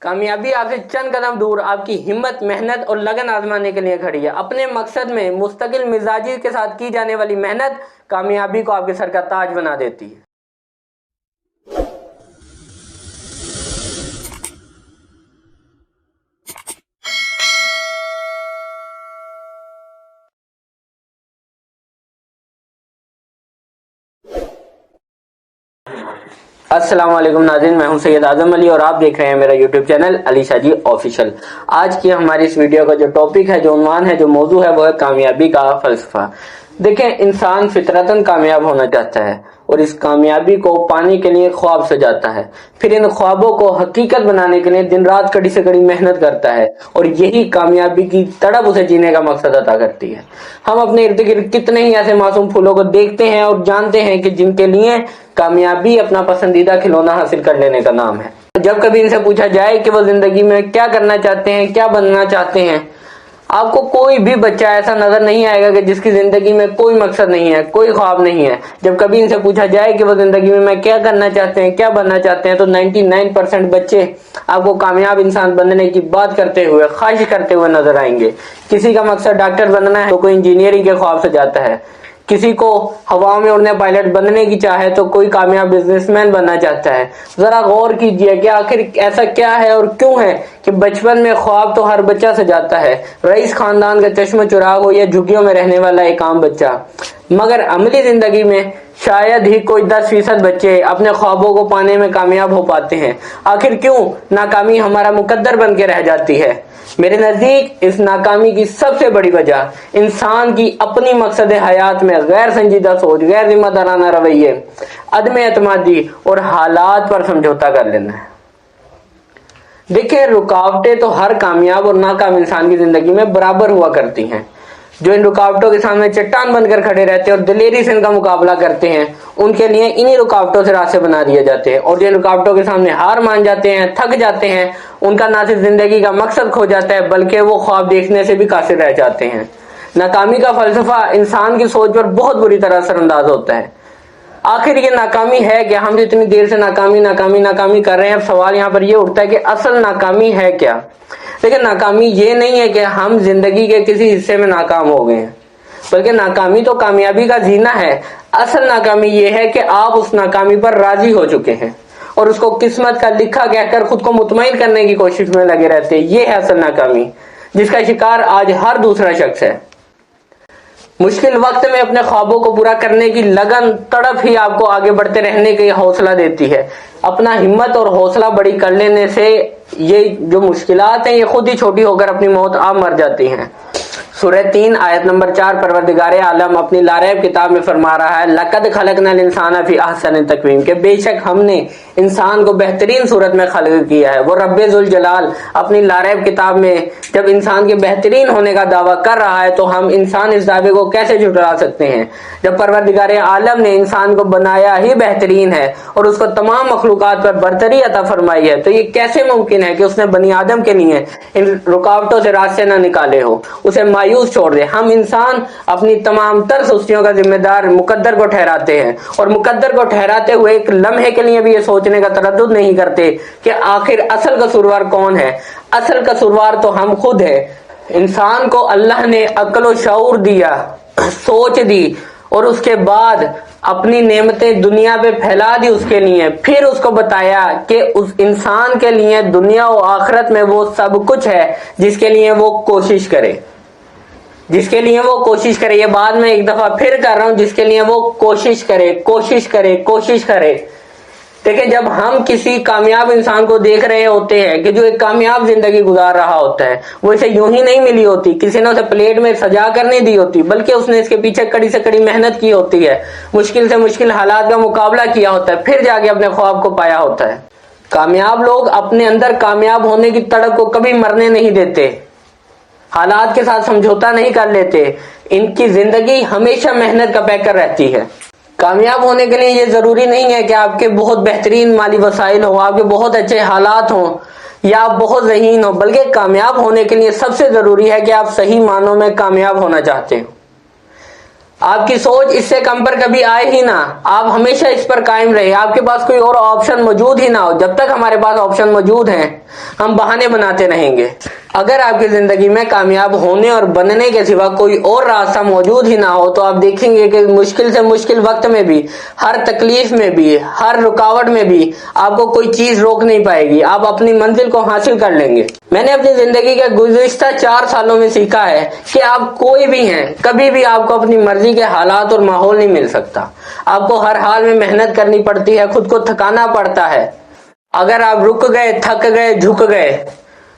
कामयाबी आपसे चंद कदम दूर आपकी हिम्मत, मेहनत और लगन आजमाने के लिए खड़ी है। अपने मकसद में मुस्तकिल मिजाजी के साथ की जाने वाली मेहनत कामयाबी को आपके सर का ताज बना देती है। अस्सलाम वालेकुम नाज़रीन, मैं हूं सैयद आजम अली और आप देख रहे हैं मेरा YouTube channel Ali Shah ji official. आज की हमारी इस वीडियो का जो टॉपिक है, जो उन्वान है, जो मौजू है, वो है कामयाबी का फलसफा। देखें, इंसान फितरतन कामयाब होना चाहता है और इस कामयाबी को पाने के लिए ख्वाब सजाता है, फिर इन ख्वाबों को हकीकत बनाने के लिए दिन रात कड़ी से कड़ी मेहनत करता है और यही कामयाबी की तड़प उसे जीने का मकसद अता करती है। हम अपने इर्द गिर्द कितने ही ऐसे मासूम फूलों को देखते हैं और जानते हैं कि जिनके लिए कामयाबी अपना पसंदीदा खिलौना हासिल कर लेने का नाम है। जब कभी इनसे पूछा जाए कि वो जिंदगी में क्या करना चाहते हैं, क्या बनना चाहते हैं, आपको कोई भी बच्चा ऐसा नजर नहीं आएगा कि जिसकी जिंदगी में कोई मकसद नहीं है, कोई ख्वाब नहीं है। जब कभी इनसे पूछा जाए कि वो जिंदगी में मैं क्या करना चाहते हैं, क्या बनना चाहते हैं, तो 99% बच्चे आपको कामयाब इंसान बनने की बात करते हुए, ख्वाहिश करते हुए नजर आएंगे। किसी का मकसद डॉक्टर बनना है तो कोई इंजीनियरिंग के ख्वाब सजाता है, किसी को हवा में उड़ने पायलट बनने की चाहे तो कोई कामयाब बिजनेसमैन बनना चाहता है। जरा गौर कीजिए कि आखिर ऐसा क्या है और क्यों है कि बचपन में ख्वाब तो हर बच्चा सजाता है, रईस खानदान का चश्मा चुराग हो या झुग्गियों में रहने वाला एक आम बच्चा, मगर अमली जिंदगी में शायद ही कोई 10% बच्चे अपने ख्वाबों को पाने में कामयाब हो पाते हैं। आखिर क्यों नाकामी हमारा मुकद्दर बन के रह जाती है? मेरे नजदीक इस नाकामी की सबसे बड़ी वजह इंसान की अपनी मकसद हयात में गैर संजीदा सोच, गैर जिम्मेदाराना रवैये, अदम एतमादी और हालात पर समझौता कर लेना है। देखिए, रुकावटें तो हर कामयाब और नाकाम इंसान की जिंदगी में बराबर हुआ करती हैं। जो इन रुकावटों के सामने चट्टान बनकर खड़े रहते हैं और दिलेरी से इनका मुकाबला करते हैं, उनके लिए इन्हीं रुकावटों से रास्ते बना दिए जाते हैं। और जो इन रुकावटों के सामने हार मान जाते हैं, थक जाते हैं, उनका ना सिर्फ जिंदगी का मकसद खो जाता है बल्कि वो ख्वाब देखने से भी कासिर रह जाते हैं। नाकामी का फलसफा इंसान की सोच पर बहुत बुरी तरह असरअंदाज होता है। आखिर ये नाकामी है क्या? हम जो इतनी देर से नाकामी कर रहे हैं, अब सवाल यहाँ पर ये उठता है कि असल नाकामी है क्या? लेकिन नाकामी ये नहीं है कि हम जिंदगी के किसी हिस्से में नाकाम हो गए हैं, बल्कि नाकामी तो कामयाबी का जीना है। असल नाकामी ये है कि आप उस नाकामी पर राजी हो चुके हैं और उसको किस्मत का लिखा कहकर खुद को मुतमईन करने की कोशिश में लगे रहते हैं। ये है असल नाकामी, जिसका शिकार आज हर दूसरा शख्स है। मुश्किल वक्त में अपने ख्वाबों को पूरा करने की लगन, तड़प ही आपको आगे बढ़ते रहने का हौसला देती है। अपना हिम्मत और हौसला बड़ी कर लेने से ये जो मुश्किलात हैं, ये खुद ही छोटी होकर अपनी मौत आप मर जाती हैं। सूरह 3 आयत नंबर 4 परवरदिगार आलम अपनी लारैब किताब में फरमा रहा है, लक़द खलक़नल इंसान फी अहसन तक़वीम, के बेशक हमने इंसान को बेहतरीन सूरत में खल्क़ किया है। वो रब्बे ज़ुल जलाल अपनी लारैब किताब में जब इंसान के बेहतरीन होने का दावा कर रहा है, तो हम इंसान इस दावे को कैसे झुठला सकते हैं? जब परवरदिगार आलम ने इंसान को बनाया ही बेहतरीन है और उसको तमाम मखलूक़ात पर बरतरी अता फरमाई है, तो ये कैसे मुमकिन है कि उसने बनी आदम के लिए इन रुकावटों से रास्ते न निकाले हो, उसे मायूस छोड़ दे? हम इंसान अपनी तमाम तर सुस्तियों का जिम्मेदार मुकद्दर को ठहराते हैं और मुकद्दर को ठहराते हुए एक लम्हे के लिए भी ये सोचने का तरद्दुद नहीं करते कि आखिर असल कसूरवार कौन है। असल कसूरवार तो हम खुद है। इंसान को अल्लाह ने अक्ल और शऊर दिया, सोच दी और उसके बाद अपनी नेमतें दुनिया पे फैला दी उसके लिए, फिर उसको बताया कि उस इंसान के लिए दुनिया और आखिरत में वो सब कुछ है जिसके लिए वो कोशिश करे, जिसके लिए वो कोशिश करे। ये बाद में एक दफा फिर कर रहा हूं, जिसके लिए वो कोशिश करे, कोशिश करे, कोशिश करे। देखिए, जब हम किसी कामयाब इंसान को देख रहे होते हैं कि जो एक कामयाब जिंदगी गुजार रहा होता है, वो इसे यूं ही नहीं मिली होती, किसी ने उसे प्लेट में सजा कर नहीं दी होती, बल्कि उसने इसके पीछे कड़ी से कड़ी मेहनत की होती है, मुश्किल से मुश्किल हालात का मुकाबला किया होता है, फिर जाके अपने ख्वाब को पाया होता है। कामयाब लोग अपने अंदर कामयाब होने की तड़प को कभी मरने नहीं देते, हालात के साथ समझौता नहीं कर लेते। इनकी जिंदगी हमेशा मेहनत का पैकर रहती है। कामयाब होने के लिए ये जरूरी नहीं है कि आपके बहुत बेहतरीन माली वसाइल हो, आपके बहुत अच्छे हालात हो या आप बहुत ज़हीन हो, बल्कि कामयाब होने के लिए सबसे जरूरी है कि आप सही मानों में कामयाब होना चाहते हो। آپ کی سوچ اس سے کم پر کبھی آئے ہی نہ, آپ ہمیشہ اس پر قائم رہے, آپ کے پاس کوئی اور آپشن موجود ہی نہ ہو. جب تک ہمارے پاس آپشن موجود ہیں ہم بہانے بناتے رہیں گے. اگر آپ کی زندگی میں کامیاب ہونے اور بننے کے سوا کوئی اور راستہ موجود ہی نہ ہو تو آپ دیکھیں گے کہ مشکل سے مشکل وقت میں بھی, ہر تکلیف میں بھی, ہر رکاوٹ میں بھی آپ کو کوئی چیز روک نہیں پائے گی, آپ اپنی منزل کو حاصل کر لیں گے. میں نے اپنی زندگی کے گزشتہ 4 سالوں میں سیکھا ہے کہ آپ کوئی بھی ہیں, کبھی بھی آپ کو اپنی مرضی کے حالات اور ماحول نہیں مل سکتا. آپ کو ہر حال میں محنت کرنی پڑتی ہے, خود کو تھکانا پڑتا ہے. اگر آپ رک گئے, تھک گئے, جھک گئے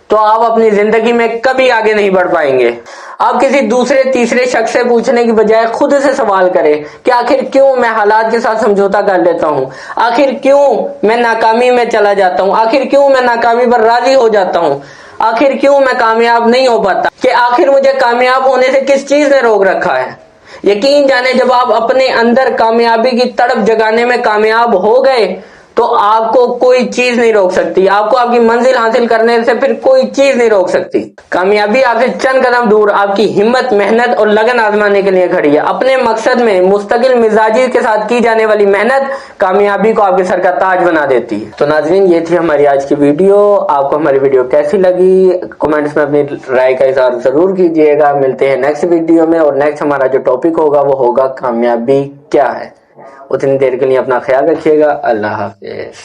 تو آپ اپنی زندگی میں کبھی آگے نہیں بڑھ پائیں گے. آپ کسی دوسرے تیسرے شخص سے پوچھنے کی بجائے خود سے سوال کریں کہ آخر کیوں میں حالات کے ساتھ سمجھوتا کر لیتا ہوں, آخر کیوں میں ناکامی میں چلا جاتا ہوں, آخر کیوں میں ناکامی پر راضی ہو جاتا ہوں, آخر کیوں میں کامیاب نہیں ہو پاتا, کہ آخر مجھے کامیاب ہونے سے کس چیز نے روک رکھا ہے. یقین جانے جب آپ اپنے اندر کامیابی کی تڑپ جگانے میں کامیاب ہو گئے تو آپ کو کوئی چیز نہیں روک سکتی, آپ کو آپ کی منزل حاصل کرنے سے پھر کوئی چیز نہیں روک سکتی. کامیابی آپ سے چند قدم دور آپ کی ہمت, محنت اور لگن آزمانے کے لیے کھڑی ہے. اپنے مقصد میں مستقل مزاجی کے ساتھ کی جانے والی محنت کامیابی کو آپ کے سر کا تاج بنا دیتی ہے. تو ناظرین, یہ تھی ہماری آج کی ویڈیو. آپ کو ہماری ویڈیو کیسی لگی کمنٹس میں اپنی رائے کا اظہار ضرور کیجیے گا. ملتے ہیں نیکسٹ ویڈیو میں, اور نیکسٹ ہمارا جو ٹاپک ہوگا وہ ہوگا کامیابی کیا ہے. اتنی دیر کے لیے اپنا خیال رکھیے گا. اللہ حافظ.